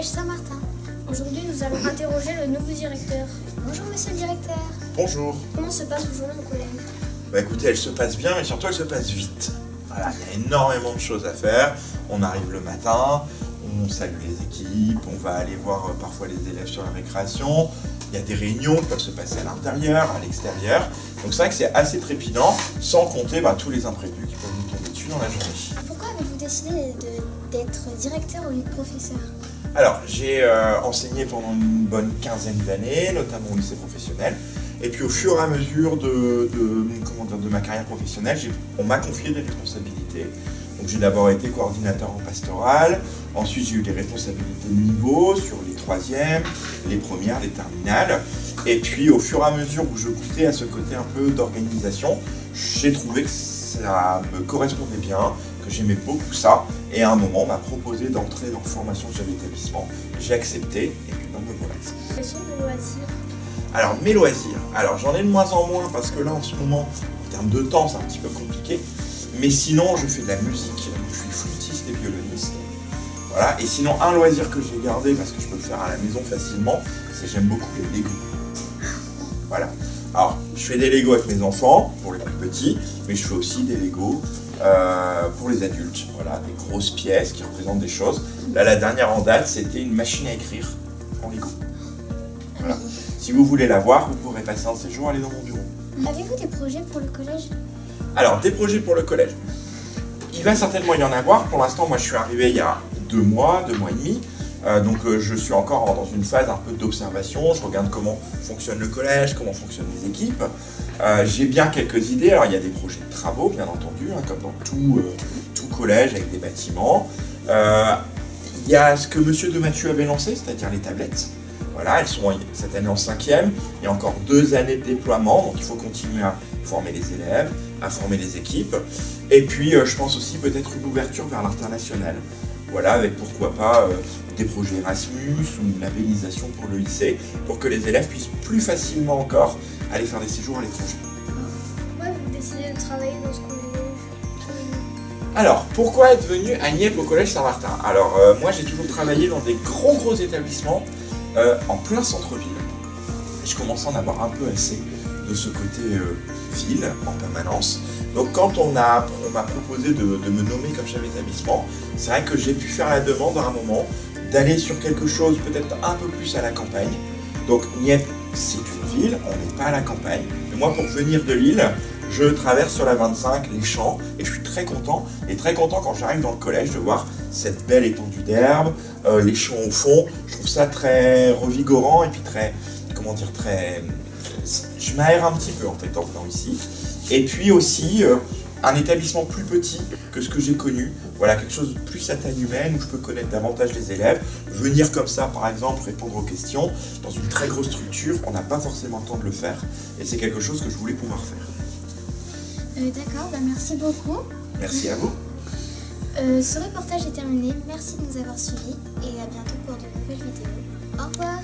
collège Saint-Martin. Aujourd'hui, nous allons interroger le nouveau directeur. Bonjour, monsieur le directeur. Bonjour. Comment se passe vos journées au collège? Bah écoutez, elle se passe bien, mais surtout elle se passe vite. Voilà, il y a énormément de choses à faire. On arrive le matin, on salue les équipes, on va aller voir parfois les élèves sur la récréation. Il y a des réunions qui peuvent se passer à l'intérieur, à l'extérieur. Donc c'est vrai que c'est assez trépidant, sans compter tous les imprévus qui peuvent nous tomber dessus dans la journée. Pourquoi avez-vous décidé d'être directeur au lieu de professeur? Alors, j'ai enseigné pendant une bonne quinzaine d'années, notamment au lycée professionnel. Et puis au fur et à mesure de ma carrière professionnelle, on m'a confié des responsabilités. Donc j'ai d'abord été coordinateur en pastoral, ensuite j'ai eu des responsabilités de niveau sur les troisièmes, les premières, les terminales. Et puis au fur et à mesure où je goûtais à ce côté un peu d'organisation, j'ai trouvé que ça me correspondait bien, que j'aimais beaucoup ça. Et à un moment, on m'a proposé d'entrer dans la formation de chef d'établissement. J'ai accepté et puis me voilà. Quels sont vos loisirs? Alors mes loisirs, j'en ai de moins en moins parce que là en ce moment, en termes de temps, c'est un petit peu compliqué. Mais sinon, je fais de la musique, je suis flûtiste et violoniste. Voilà. Et sinon, un loisir que j'ai gardé parce que je peux le faire à la maison facilement, c'est que j'aime beaucoup les Lego. Voilà. Alors, je fais des Lego avec mes enfants, pour les plus petits, mais je fais aussi des Lego pour les adultes. Voilà, des grosses pièces qui représentent des choses. Là, la dernière en date, c'était une machine à écrire en Lego. Voilà. Si vous voulez la voir, vous pourrez passer un séjour, aller dans mon bureau. Avez-vous des projets pour le collège? Alors, des projets pour le collège. Il va certainement y en avoir. Pour l'instant, moi, je suis arrivé il y a 2 mois et demi. Donc, je suis encore dans une phase un peu d'observation. Je regarde comment fonctionne le collège, comment fonctionnent les équipes. J'ai bien quelques idées. Alors, il y a des projets de travaux, bien entendu, comme dans tout collège avec des bâtiments. Il y a ce que Monsieur Demathieu avait lancé, c'est-à-dire les tablettes. Voilà, elles sont cette année en 5e. Il y a encore 2 années de déploiement, donc il faut continuer à former les élèves, à former les équipes. Et puis, je pense aussi peut-être une ouverture vers l'international. Voilà, avec pourquoi pas des projets Erasmus ou une labellisation pour le lycée, pour que les élèves puissent plus facilement encore aller faire des séjours à l'étranger. Pourquoi avez-vous décidé de travailler dans ce collège? Alors, pourquoi être venu à Nieppe au collège Saint-Martin? Alors, moi j'ai toujours travaillé dans des gros établissements en plein centre-ville. Je commence à en avoir un peu assez de ce côté ville en permanence. Donc quand on m'a proposé de me nommer comme chef d'établissement, c'est vrai que j'ai pu faire la demande à un moment d'aller sur quelque chose peut-être un peu plus à la campagne. Donc Nieppe, c'est une ville, on n'est pas à la campagne. Mais moi, pour venir de Lille, je traverse sur la 25 les champs et je suis très content. Et très content quand j'arrive dans le collège de voir cette belle étendue d'herbe, les champs au fond. Je trouve ça très revigorant et puis très, je m'aère un petit peu en fait en venant ici. Et puis aussi un établissement plus petit que ce que j'ai connu. Voilà, quelque chose de plus à taille humaine où je peux connaître davantage les élèves. Venir comme ça, par exemple, répondre aux questions dans une très grosse structure, on n'a pas forcément le temps de le faire. Et c'est quelque chose que je voulais pouvoir faire. D'accord, merci beaucoup. Merci à vous. Ce reportage est terminé. Merci de nous avoir suivis et à bientôt pour de nouvelles vidéos. Au revoir.